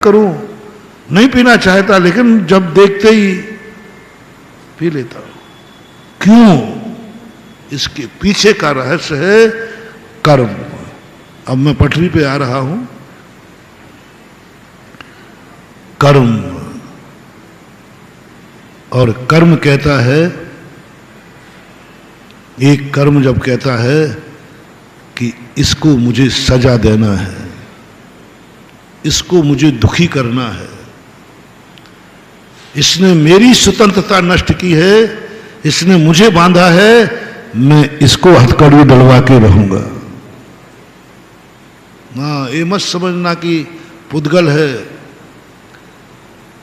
करूं, नहीं पीना चाहता लेकिन जब देखते ही पी लेता हूं। क्यों? इसके पीछे का रहस्य है कर्म। अब मैं पटरी पे आ रहा हूं। कर्म, और कर्म कहता है, एक कर्म जब कहता है कि इसको मुझे सजा देना है, इसको मुझे दुखी करना है, इसने मेरी स्वतंत्रता नष्ट की है, इसने मुझे बांधा है, मैं इसको हथकड़ी डलवा के रहूंगा। हाँ, ये मत समझना कि पुद्गल है।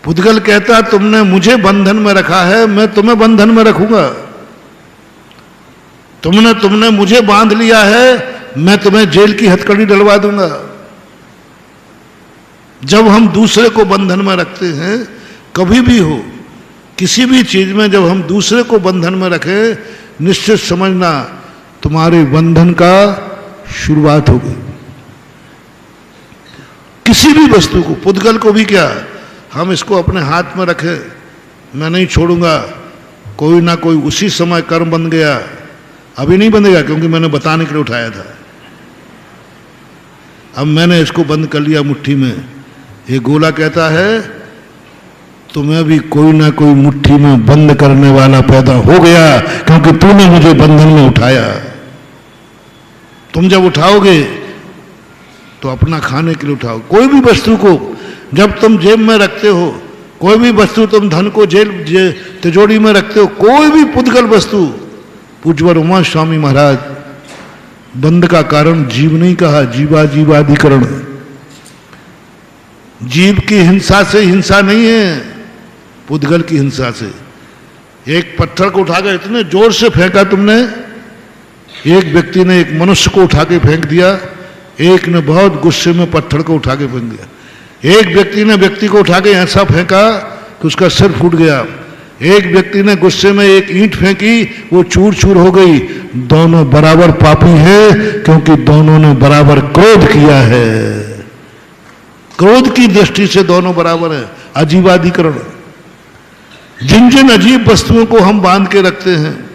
पुद्गल कहता तुमने मुझे बंधन में रखा है, मैं तुम्हें बंधन में रखूंगा। तुमने मुझे बांध लिया है, मैं तुम्हें जेल की हथकड़ी डलवा दूंगा। जब हम दूसरे को बंधन में रखते हैं, कभी भी हो, किसी भी चीज में जब हम दूसरे को बंधन में रखें, निश्चित समझना तुम्हारे बंधन का शुरुआत होगी। किसी भी वस्तु को, पुद्गल को भी क्या, हम इसको अपने हाथ में रखें, मैं नहीं छोड़ूंगा, कोई ना कोई उसी समय कर्म बन गया। अभी नहीं बनेगा क्योंकि मैंने बताने के लिए उठाया था। अब मैंने इसको बंद कर लिया मुट्ठी में। ये गोला कहता है तुम्हें भी कोई ना कोई मुट्ठी में बंद करने वाला पैदा हो गया, क्योंकि तूने मुझे बंधन में उठाया। तुम जब उठाओगे तो अपना खाने के लिए उठाओ। कोई भी वस्तु को जब तुम जेब में रखते हो, कोई भी वस्तु, तुम धन को तिजोरी में रखते हो, कोई भी पुद्गल वस्तु, पूज्यवर उमा स्वामी महाराज, बंद का कारण जीव नहीं कहा, जीवाधिकरण। जीव की हिंसा से हिंसा नहीं है, पुद्गल की हिंसा से। एक पत्थर को उठाकर इतने जोर से फेंका तुमने, एक व्यक्ति ने एक मनुष्य को उठा के फेंक दिया, एक ने बहुत गुस्से में पत्थर को उठा के फेंक दिया। एक व्यक्ति ने व्यक्ति को उठा के ऐसा फेंका कि उसका सिर फूट गया। एक व्यक्ति ने गुस्से में एक ईंट फेंकी, वो चूर चूर हो गई। दोनों बराबर पापी हैं, क्योंकि दोनों ने बराबर क्रोध किया है। क्रोध की दृष्टि से दोनों बराबर है। अजीवाधिकरण। जिन जिन अजीब वस्तुओं को हम बांध के रखते हैं,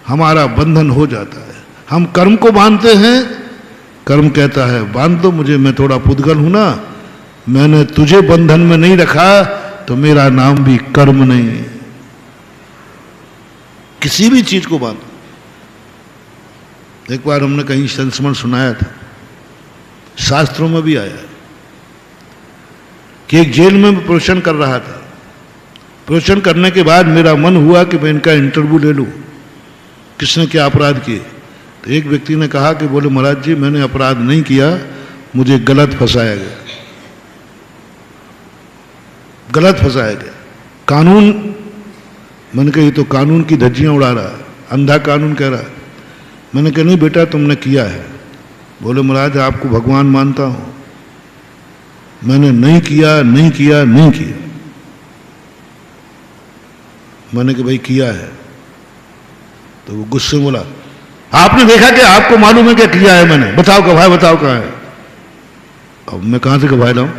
हमारा बंधन हो जाता है। हम कर्म को बांधते हैं, कर्म कहता है बांध दो मुझे, मैं थोड़ा पुद्गल हूं ना, मैंने तुझे बंधन में नहीं रखा तो मेरा नाम भी कर्म नहीं है। किसी भी चीज को बांधो। एक बार हमने कहीं संस्मरण सुनाया था, शास्त्रों में भी आया कि एक जेल में प्रवचन कर रहा था। प्रवचन करने के बाद मेरा मन हुआ कि मैं इनका इंटरव्यू ले लूं, किसने क्या अपराध किए। तो एक व्यक्ति ने कहा कि बोले महाराज जी, मैंने अपराध नहीं किया, मुझे गलत फंसाया गया, गलत फंसाया गया। कानून, मैंने कहा ये तो कानून की धज्जियां उड़ा रहा, अंधा कानून कह रहा। मैंने कहा नहीं बेटा, तुमने किया है। बोले महाराज आपको भगवान मानता हूं, मैंने नहीं किया, नहीं किया, नहीं किया। मैंने कहा भाई किया है। तो वो गुस्से में बोला, आपने देखा कि आपको मालूम है क्या किया है मैंने, बताओ गवाह, बताओ कहां है। अब मैं कहां से गवाह लाऊं?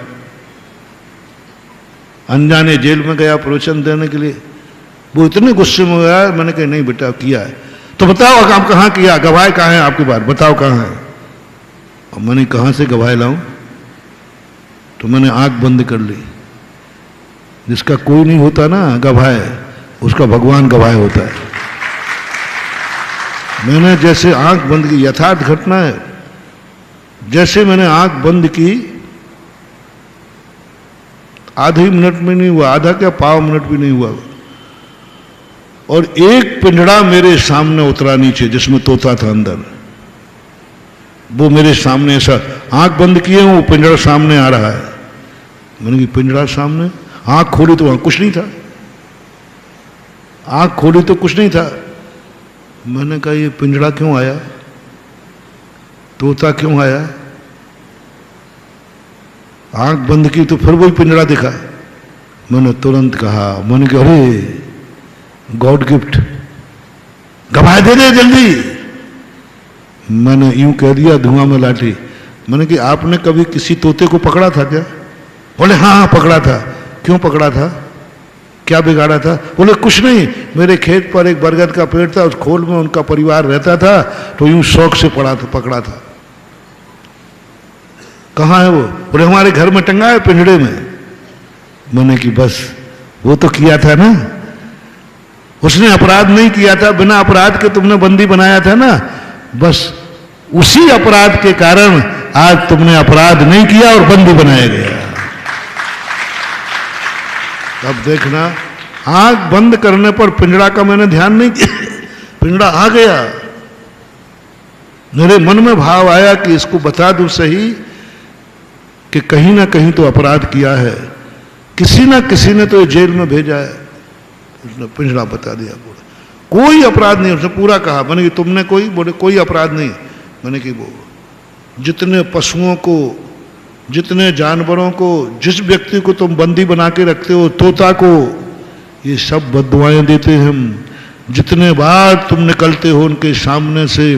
अनजाने जेल में गया प्रवचन देने के लिए, वो इतने गुस्से में गया। मैंने कहा नहीं बेटा किया है। तो बताओ आप कहां किया, गवाह कहां है आपके पास, बताओ कहां है। अब मैंने कहां से गवाह लाऊं? तो मैंने आंख बंद कर ली। जिसका कोई नहीं होता ना गवाह, उसका भगवान गवाह होता है। मैंने जैसे आंख बंद की, यथार्थ घटना है, जैसे मैंने आंख बंद की, आधे मिनट में नहीं हुआ, आधा क्या पाव मिनट भी नहीं हुआ, और एक पिंजड़ा मेरे सामने उतरा नीचे, जिसमें तोता था अंदर। वो मेरे सामने, ऐसा आंख बंद किए वो पिंजड़ा सामने आ रहा है। मैंने कहा पिंजड़ा सामने, आंख खोली तो वहां कुछ नहीं था, आंख खोली तो कुछ नहीं था। मैंने कहा ये पिंजड़ा क्यों आया, तोता क्यों आया? आंख बंद की तो फिर वही पिंजड़ा दिखा। मैंने तुरंत कहा, मैंने कहा अरे गॉड गिफ्ट, गवाह दे दे जल्दी। मैंने यूं कह दिया, धुआं में लाठी। मैंने कि आपने कभी किसी तोते को पकड़ा था क्या? बोले हाँ पकड़ा था। क्यों पकड़ा था, क्या बिगाड़ा था? बोले कुछ नहीं, मेरे खेत पर एक बरगद का पेड़ था, उस खोल में उनका परिवार रहता था, तो यूं शौक से पकड़ा था। कहाँ है वो? बोले हमारे घर में टंगा है, पिंजड़े में। मैंने कि बस वो तो किया था ना, उसने अपराध नहीं किया था, बिना अपराध के तुमने बंदी बनाया था ना, बस उसी अपराध के कारण आज तुमने अपराध नहीं किया और बंदी बनाया गया। अब देखना, आंख बंद करने पर पिंजड़ा का मैंने ध्यान नहीं किया, पिंजड़ा आ गया। मेरे मन में भाव आया कि इसको बता दूं सही कि कहीं ना कहीं तो अपराध किया है, किसी ना किसी ने तो जेल में भेजा है। उसने पिंजड़ा बता दिया पूरा, कोई अपराध नहीं। उसने पूरा कहा। मैंने कि तुमने कोई? बोले कोई अपराध नहीं। मैंने कि वो जितने पशुओं को, जितने जानवरों को, जिस व्यक्ति को तुम बंदी बना के रखते हो, तोता को, ये सब बद्दुआएं देते हैं हम। जितने बार तुम निकलते हो उनके सामने से,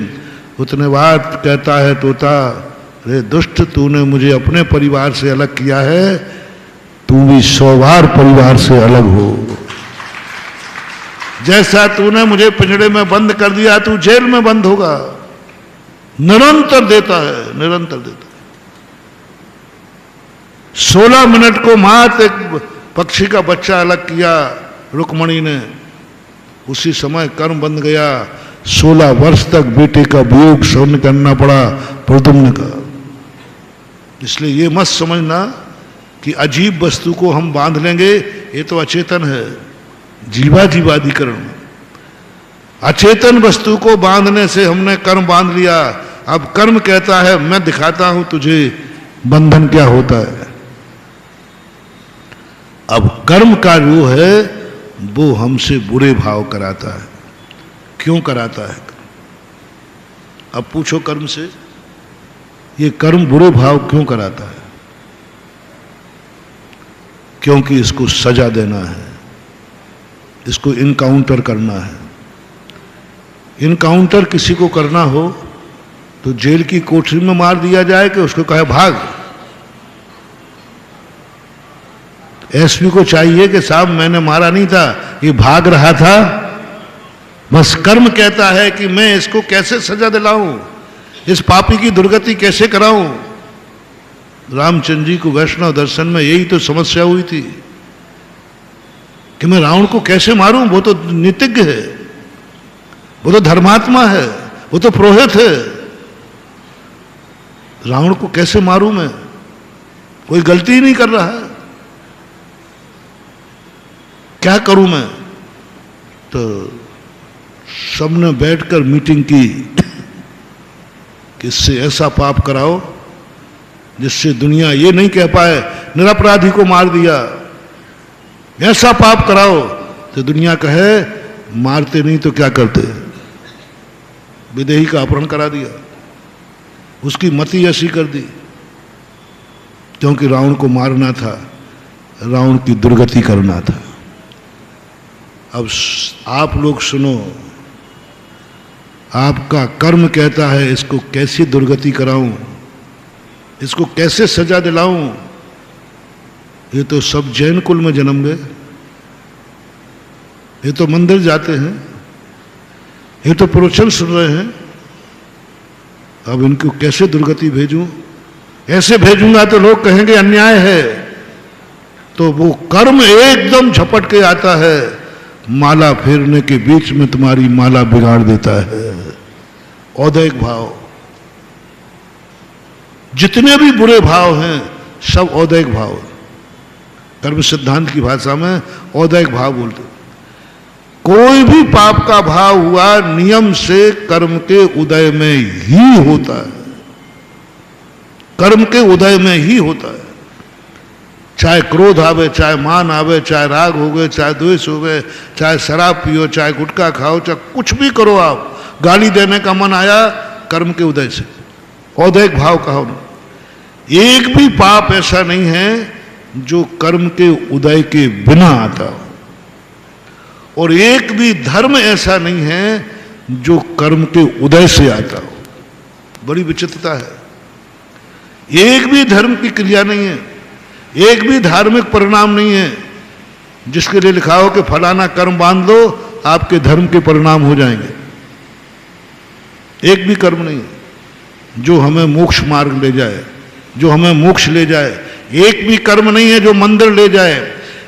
उतने बार कहता है तोता, अरे दुष्ट, तूने मुझे अपने परिवार से अलग किया है, तू भी 100 बार परिवार से अलग हो। जैसा तूने मुझे पिंजड़े में बंद कर दिया, तू जेल में बंद होगा। निरंतर देता है, निरंतर देता है। 16 मिनट को मात्र एक पक्षी का बच्चा अलग किया रुक्मणी ने, उसी समय कर्म बंध गया। 16 वर्ष तक बेटे का वियोग सहन करना पड़ा प्रद्युम्न का। इसलिए ये मत समझना कि अजीब वस्तु को हम बांध लेंगे, ये तो अचेतन है, जीवाधिकरण। अचेतन वस्तु को बांधने से हमने कर्म बांध लिया। अब कर्म कहता है मैं दिखाता हूं तुझे बंधन क्या होता है। अब कर्म का जो है वो हमसे बुरे भाव कराता है। क्यों कराता है? अब पूछो कर्म से, ये कर्म बुरे भाव क्यों कराता है? क्योंकि इसको सजा देना है, इसको इनकाउंटर करना है। इनकाउंटर किसी को करना हो तो जेल की कोठरी में मार दिया जाए कि उसको कहे भाग। एसपी को चाहिए कि साहब मैंने मारा नहीं था, ये भाग रहा था। बस कर्म कहता है कि मैं इसको कैसे सजा दिलाऊं, इस पापी की दुर्गति कैसे कराऊं। रामचंद्र जी को वैष्णव दर्शन में यही तो समस्या हुई थी कि मैं रावण को कैसे मारूं, वो तो नीतिज्ञ है, वो तो धर्मात्मा है, वो तो पुरोहित है। रावण को कैसे मारूं मैं, कोई गलती ही नहीं कर रहा है, क्या करूं मैं? तो सबने बैठकर मीटिंग की कि इससे ऐसा पाप कराओ जिससे दुनिया ये नहीं कह पाए निरपराधी को मार दिया। ऐसा पाप कराओ तो दुनिया कहे मारते नहीं तो क्या करते। विदेही का अपहरण करा दिया, उसकी मति ऐसी कर दी, क्योंकि रावण को मारना था, रावण की दुर्गति करना था। अब आप लोग सुनो, आपका कर्म कहता है इसको कैसी दुर्गति कराऊं, इसको कैसे सजा दिलाऊं। ये तो सब जैन कुल में जन्म गए, ये तो मंदिर जाते हैं, ये तो प्रवचन सुन रहे हैं। अब इनको कैसे दुर्गति भेजूं? ऐसे भेजूंगा तो लोग कहेंगे अन्याय है। तो वो कर्म एकदम झपट के आता है, माला फेरने के बीच में तुम्हारी माला बिगाड़ देता है। औदैहिक भाव, जितने भी बुरे भाव हैं सब औदैहिक भाव। कर्म सिद्धांत की भाषा में औदैहिक भाव बोलते। कोई भी पाप का भाव हुआ नियम से कर्म के उदय में ही होता है, कर्म के उदय में ही होता है। चाहे क्रोध आवे, चाहे मान आवे, चाहे राग हो गए, चाहे द्वेष हो गए, चाहे शराब पियो, चाहे गुटखा खाओ, चाहे कुछ भी करो, आप गाली देने का मन आया, कर्म के उदय से, औदैहिक भाव कहो ना। एक भी पाप ऐसा नहीं है जो कर्म के उदय के बिना आता हो, और एक भी धर्म ऐसा नहीं है जो कर्म के उदय से आता हो। बड़ी विचित्रता है। एक भी धर्म की क्रिया नहीं है, एक भी धार्मिक परिणाम नहीं है जिसके लिए लिखा हो कि फलाना कर्म बांध लो आपके धर्म के परिणाम हो जाएंगे। एक भी कर्म नहीं जो हमें मोक्ष मार्ग ले जाए, जो हमें मोक्ष ले जाए। एक भी कर्म नहीं है जो मंदिर ले जाए,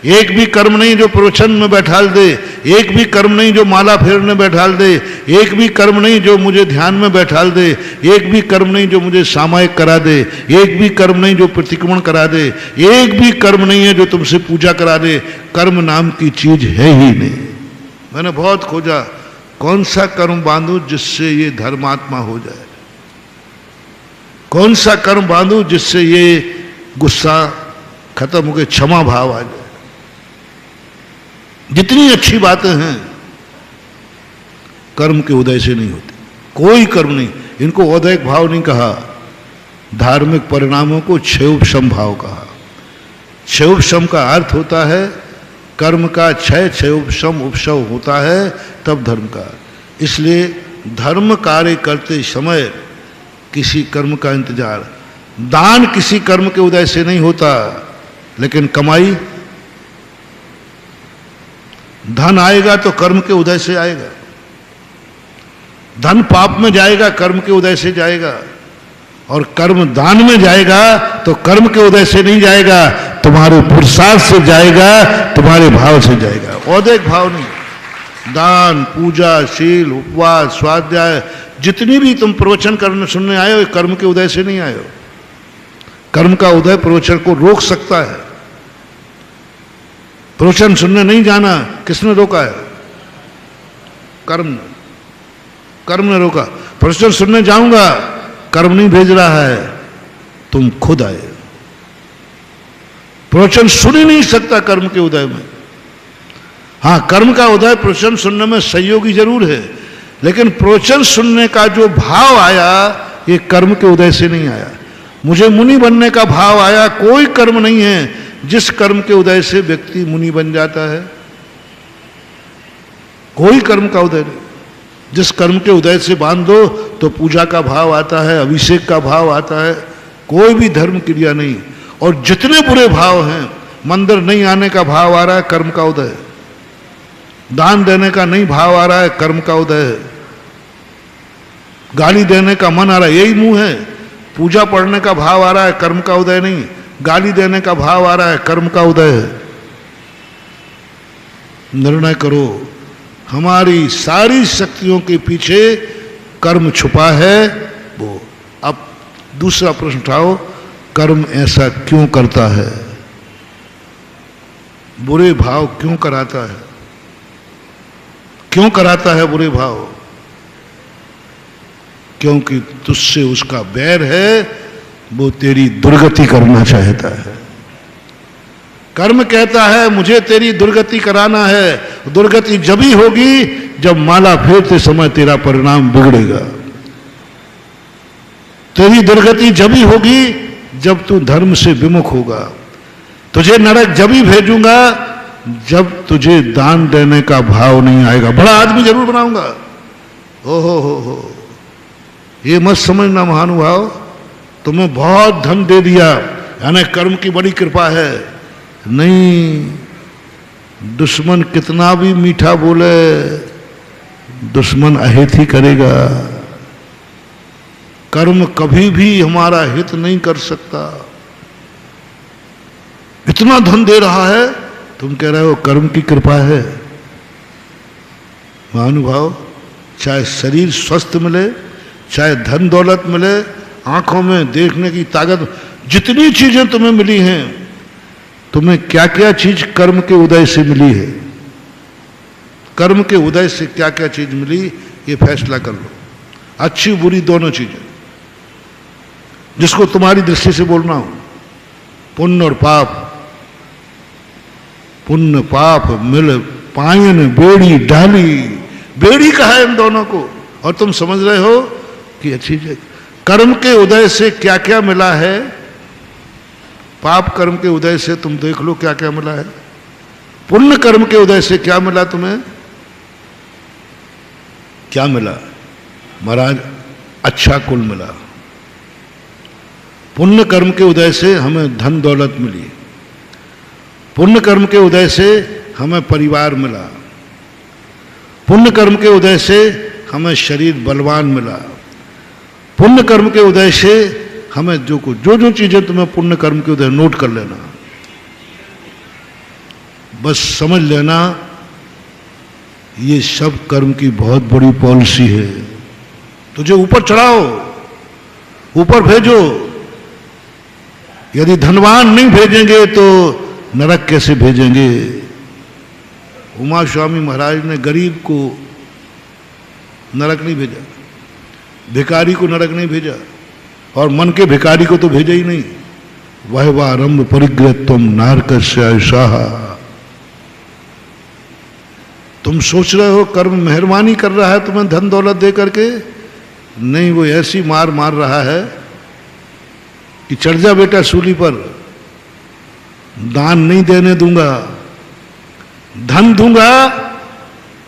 एक भी कर्म नहीं जो प्रवचन में बैठाल दे, एक भी कर्म नहीं जो माला फेरने बैठाल दे, एक भी कर्म नहीं जो मुझे ध्यान में बैठाल दे, एक भी कर्म नहीं जो मुझे सामायिक करा दे, एक भी कर्म नहीं जो प्रतिक्रमण करा दे, एक भी कर्म नहीं है जो तुमसे पूजा करा दे। कर्म नाम की चीज है ही नहीं। मैंने बहुत खोजा कौन सा कर्म बांधूं जिससे ये धर्मात्मा हो जाए, कौन सा कर्म बांधूं जिससे ये गुस्सा खत्म हो गए, क्षमा भाव आ जाए। जितनी अच्छी बातें हैं कर्म के उदय से नहीं होती, कोई कर्म नहीं। इनको औदैक भाव नहीं कहा, धार्मिक परिणामों को क्षयोपशम भाव कहा। क्षयोपशम का अर्थ होता है कर्म का क्षय, क्षयोपशम उपशव होता है तब धर्म का। इसलिए धर्म कार्य करते समय किसी कर्म का इंतजार, दान किसी कर्म के उदय से नहीं होता, लेकिन कमाई, धन आएगा तो कर्म के उदय से आएगा। धन पाप में जाएगा कर्म के उदय से जाएगा, और कर्म दान में जाएगा तो कर्म के उदय से नहीं जाएगा, तुम्हारे पुरुषार्थ से जाएगा, तुम्हारे भाव से जाएगा, औदैक भाव नहीं। दान, पूजा, शील, उपवास, स्वाध्याय, जितनी भी तुम प्रवचन करने सुनने आए हो कर्म के उदय से नहीं आए हो। कर्म का उदय प्रवचन को रोक सकता है। प्रवचन सुनने नहीं जाना किसने रोका है? कर्म, कर्म ने रोका। प्रवचन सुनने जाऊंगा, कर्म नहीं भेज रहा है, तुम खुद आए। प्रवचन सुन ही नहीं सकता कर्म के उदय में। हाँ, कर्म का उदय प्रवचन सुनने में सहयोगी जरूर है, लेकिन प्रवचन सुनने का जो भाव आया ये कर्म के उदय से नहीं आया। मुझे मुनि बनने का भाव आया, कोई कर्म नहीं है जिस कर्म के उदय से व्यक्ति मुनि बन जाता है, कोई कर्म का उदय नहीं। जिस कर्म के उदय से बांध दो तो पूजा का भाव आता है, अभिषेक का भाव आता है, कोई भी धर्म क्रिया नहीं। और जितने बुरे भाव हैं, मंदिर नहीं आने का भाव आ रहा है, कर्म का उदय। दान देने का नहीं भाव आ रहा है, कर्म का उदय है। गाली देने का मन आ रहा है, यही मुंह है। पूजा पढ़ने का भाव आ रहा है, कर्म का उदय नहीं। गाली देने का भाव आ रहा है, कर्म का उदय है। निर्णय करो, हमारी सारी शक्तियों के पीछे कर्म छुपा है वो। अब दूसरा प्रश्न उठाओ, कर्म ऐसा क्यों करता है? बुरे भाव क्यों कराता है? क्यों कराता है बुरे भाव? क्योंकि तुझसे उसका बैर है, वो तेरी दुर्गति करना चाहता है। कर्म कहता है मुझे तेरी दुर्गति कराना है। दुर्गति जब ही होगी जब माला फेरते समय तेरा परिणाम बिगड़ेगा। तेरी दुर्गति जब ही होगी जब तू धर्म से विमुख होगा। तुझे नरक जब ही भेजूंगा जब तुझे दान देने का भाव नहीं आएगा। बड़ा आदमी जरूर बनाऊंगा। हो ये मत समझना महानुभाव, तुम्हें बहुत धन दे दिया यानी कर्म की बड़ी कृपा है। नहीं, दुश्मन कितना भी मीठा बोले, दुश्मन अहित ही करेगा। कर्म कभी भी हमारा हित नहीं कर सकता। इतना धन दे रहा है, तुम कह रहे हो कर्म की कृपा है। महानुभाव, चाहे शरीर स्वस्थ मिले, चाहे धन दौलत मिले, आंखों में देखने की ताकत, जितनी चीजें तुम्हें मिली हैं, तुम्हें क्या क्या चीज कर्म के उदय से मिली है? कर्म के उदय से क्या क्या चीज मिली, ये फैसला कर लो। अच्छी बुरी दोनों चीजें, जिसको तुम्हारी दृष्टि से बोलना हो। पुण्य और पाप, पुण्य पाप मिल पायन बेड़ी डाली। बेड़ी कहा है इन दोनों को, और तुम समझ रहे हो कि अच्छी चीज। कर्म के उदय से क्या क्या मिला है? पाप कर्म के उदय से तुम देख लो क्या क्या मिला है। पुण्य कर्म के उदय से क्या मिला तुम्हें? क्या मिला महाराज? अच्छा कुल मिला। पुण्य कर्म के उदय से हमें धन दौलत मिली, पुण्य कर्म के उदय से हमें परिवार मिला, पुण्य कर्म के उदय से हमें शरीर बलवान मिला, पुण्य कर्म के उदय से हमें जो चीजें तुम्हें पुण्य कर्म के उदय, नोट कर लेना, बस समझ लेना ये सब कर्म की बहुत बड़ी पॉलिसी है। तुझे ऊपर चढ़ाओ, ऊपर भेजो। यदि धनवान नहीं भेजेंगे तो नरक कैसे भेजेंगे? उमा स्वामी महाराज ने गरीब को नरक नहीं भेजा, भिखारी को नरक नहीं भेजा, और मन के भिखारी को तो भेजा ही नहीं। वह आरंभ परिग्रह तुम नारकस्य ऐसा। तुम सोच रहे हो कर्म मेहरबानी कर रहा है तुम्हें धन दौलत दे करके, नहीं, वो ऐसी मार मार रहा है कि चढ़ जा बेटा सूली पर, दान नहीं देने दूंगा, धन दूंगा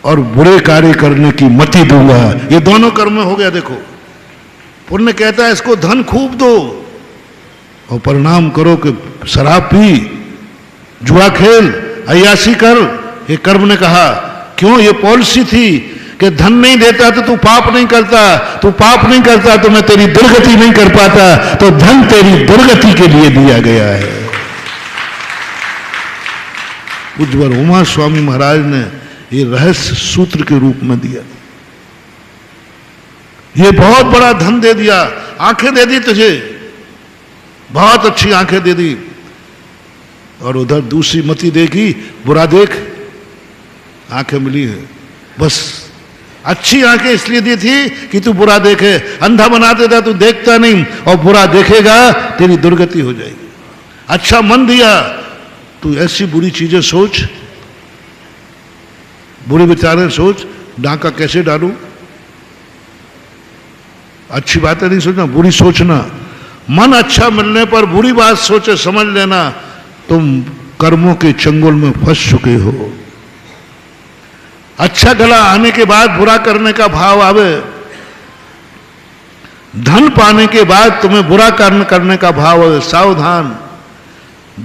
और बुरे कार्य करने की मति दूंगा। ये दोनों कर्म में हो गया। देखो, पुण्य कहता है इसको धन खूब दो, और परिणाम करो कि शराब पी, जुआ खेल, अय्यासी कर। ये कर्म ने कहा क्यों? ये पॉलिसी थी कि धन नहीं देता तो तू पाप नहीं करता, तू पाप नहीं करता तो मैं तेरी दुर्गति नहीं कर पाता, तो धन तेरी दुर्गति के लिए दिया गया है। पूज्यवर उमा स्वामी महाराज ने ये रहस्य सूत्र के रूप में दिया। ये बहुत बड़ा धन दे दिया, आंखें दे दी तुझे, बहुत अच्छी आंखें दे दी, और उधर दूसरी मति देखी, बुरा देख, आंखें मिली है। बस अच्छी आंखें इसलिए दी थी कि तू बुरा देखे, अंधा बना देता तू देखता नहीं, और बुरा देखेगा तेरी दुर्गति हो जाएगी। अच्छा मन दिया, तू ऐसी बुरी चीजें सोच, बुरी विचारें सोच, डांका कैसे डालूं, अच्छी बातें नहीं सोचना, बुरी सोचना। मन अच्छा मिलने पर बुरी बात सोचे, समझ लेना तुम कर्मों के चंगुल में फंस चुके हो। अच्छा गला आने के बाद बुरा करने का भाव आवे, धन पाने के बाद तुम्हें बुरा कर्म करने का भाव आवे, सावधान।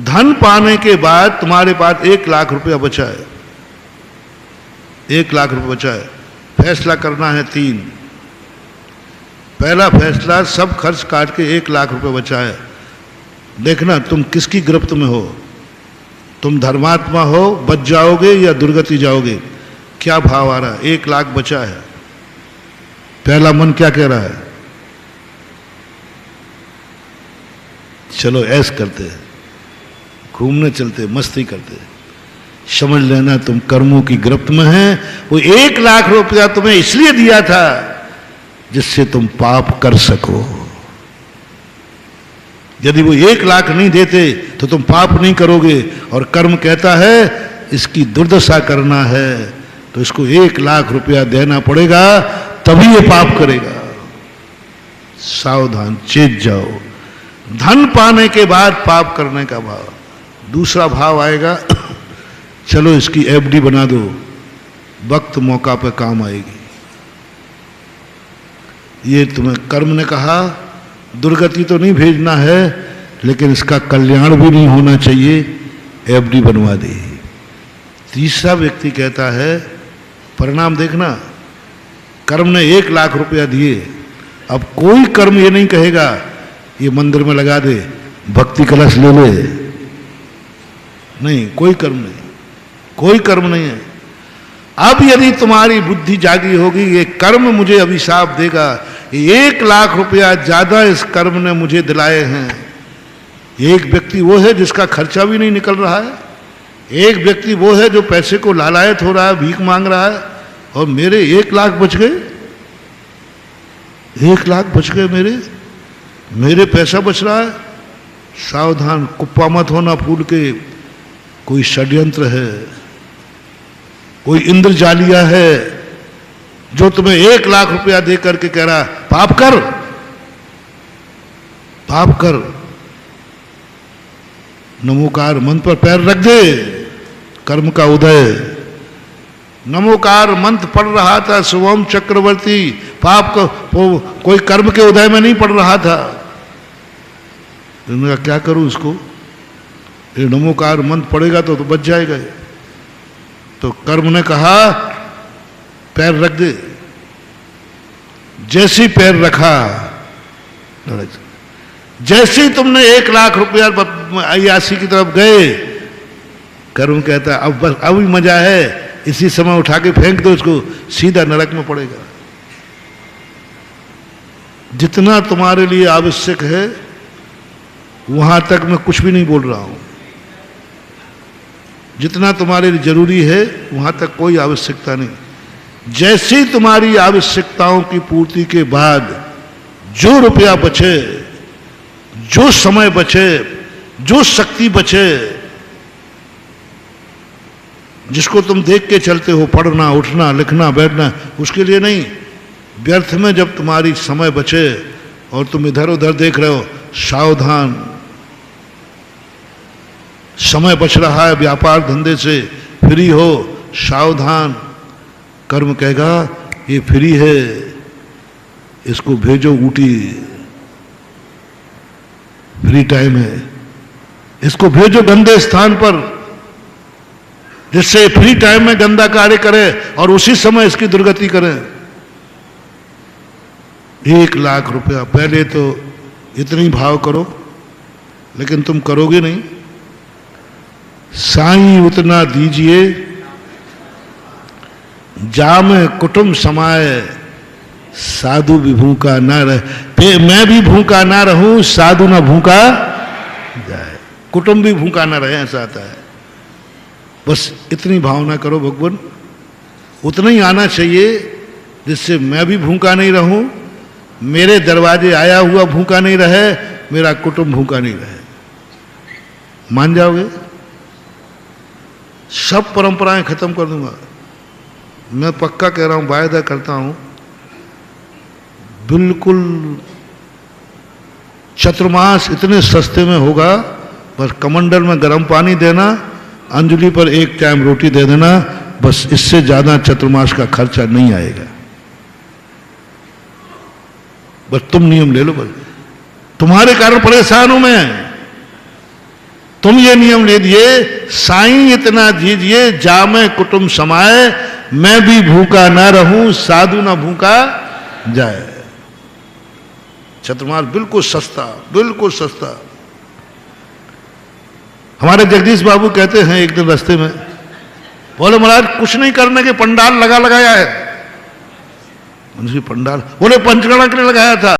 धन पाने के बाद तुम्हारे पास 1 लाख रुपया बचा है, 1 लाख रुपया बचा है, फैसला करना है 3। पहला फैसला, सब खर्च काट के 1 लाख रुपया बचा है। देखना तुम किसकी गिरफ्त में हो, तुम धर्मात्मा हो, बच जाओगे या दुर्गति जाओगे। क्या भाव आ रहा है? 1 लाख बचा है। पहला मन क्या कह रहा है? चलो ऐश करते हैं, घूमने चलते, मस्ती करते। समझ लेना तुम कर्मों की गिरफ्त में है। वो 1 लाख रुपया तुम्हें इसलिए दिया था जिससे तुम पाप कर सको। यदि वो 1 लाख नहीं देते तो तुम पाप नहीं करोगे, और कर्म कहता है इसकी दुर्दशा करना है तो इसको 1 लाख रुपया देना पड़ेगा, तभी ये पाप करेगा। सावधान, चेत जाओ। धन पाने के बाद पाप करने का भाव। दूसरा भाव आएगा, चलो इसकी एफडी बना दो, वक्त मौका पे काम आएगी। ये तुम्हें कर्म ने कहा दुर्गति तो नहीं भेजना है, लेकिन इसका कल्याण भी नहीं होना चाहिए, एफडी बनवा दे। तीसरा व्यक्ति कहता है, परिणाम देखना, कर्म ने 1 लाख रुपया दिए, अब कोई कर्म ये नहीं कहेगा ये मंदिर में लगा दे, भक्ति कलश ले ले, नहीं, कोई कर्म नहीं, कोई कर्म नहीं है। अब यदि तुम्हारी बुद्धि जागी होगी, ये कर्म मुझे अभिशाप देगा, 1 लाख रुपया ज्यादा इस कर्म ने मुझे दिलाए हैं। एक व्यक्ति वो है जिसका खर्चा भी नहीं निकल रहा है, एक व्यक्ति वो है जो पैसे को लालायत हो रहा है, भीख मांग रहा है, और मेरे 1 लाख बच गए, 1 लाख बच गए, मेरे पैसा बच रहा है। सावधान, कुप्पा मत होना फूल के, कोई षड्यंत्र है, कोई इंद्रजालिया है जो तुम्हें 1 लाख रुपया दे करके कह रहा पाप कर, पाप कर। नमोकार मंत्र पर पैर रख दे, कर्म का उदय। नमोकार मंत्र पढ़ रहा था शिवम चक्रवर्ती, पाप को कोई कर्म के उदय में नहीं पढ़ रहा था। उन्होंने कहा क्या करूं इसको, ये नमोकार मंत्र पड़ेगा तो बच जाएगा। तो कर्म ने कहा पैर रख दे। जैसे ही पैर रखा, जैसे ही तुमने 1 लाख रुपया अयासी की तरफ गए, कर्म कहता है अब बस अब ही मजा है, इसी समय उठा के फेंक दो इसको, सीधा नरक में पड़ेगा। जितना तुम्हारे लिए आवश्यक है वहां तक मैं कुछ भी नहीं बोल रहा हूं। जितना तुम्हारे लिए जरूरी है वहां तक कोई आवश्यकता नहीं। जैसी तुम्हारी आवश्यकताओं की पूर्ति के बाद जो रुपया बचे, जो समय बचे, जो शक्ति बचे, जिसको तुम देख के चलते हो, पढ़ना, उठना, लिखना, बैठना, उसके लिए नहीं, व्यर्थ में जब तुम्हारी समय बचे और तुम इधर उधर देख रहे हो, सावधान। समय बच रहा है व्यापार धंधे से, फ्री हो, सावधान। कर्म कहेगा ये फ्री है, इसको भेजो ऊटी, फ्री टाइम है, इसको भेजो गंदे स्थान पर, जिससे फ्री टाइम में गंदा कार्य करे और उसी समय इसकी दुर्गति करें। 1 लाख रुपया, पहले तो इतनी भाव करो, लेकिन तुम करोगे नहीं। साईं उतना दीजिए जाम कुटुंब समाए, साधु भी भूखा ना रहे, मैं भी भूखा ना रहूं, साधु ना भूखा जाए, कुटुंब भी भूखा ना रहे, ऐसा आता है। बस इतनी भावना करो भगवान, उतना ही आना चाहिए जिससे मैं भी भूखा नहीं रहूं, मेरे दरवाजे आया हुआ भूखा नहीं रहे, मेरा कुटुंब भूखा नहीं रहे। मान जाओगे? सब परंपराएं खत्म कर दूंगा, मैं पक्का कह रहा हूं, वायदा करता हूं। बिल्कुल चतुर्मास इतने सस्ते में होगा, बस कमंडल में गर्म पानी देना, अंजलि पर 1 टाइम रोटी दे देना, बस इससे ज्यादा चतुर्मास का खर्चा नहीं आएगा। बस तुम नियम ले लो, बस तुम्हारे कारण परेशान हूं मैं, तुम ये नियम ले दिए, साईं इतना दीजिए जामे कुटुंब समाए, मैं भी भूखा ना रहूं, साधु ना भूखा जाए। चतुर्मास बिल्कुल सस्ता, बिल्कुल सस्ता। हमारे जगदीश बाबू कहते हैं एक दिन रास्ते में, बोले महाराज कुछ नहीं करने के पंडाल लगाया है। उनकी पंडाल, बोले पंचगणा के लिए लगाया था।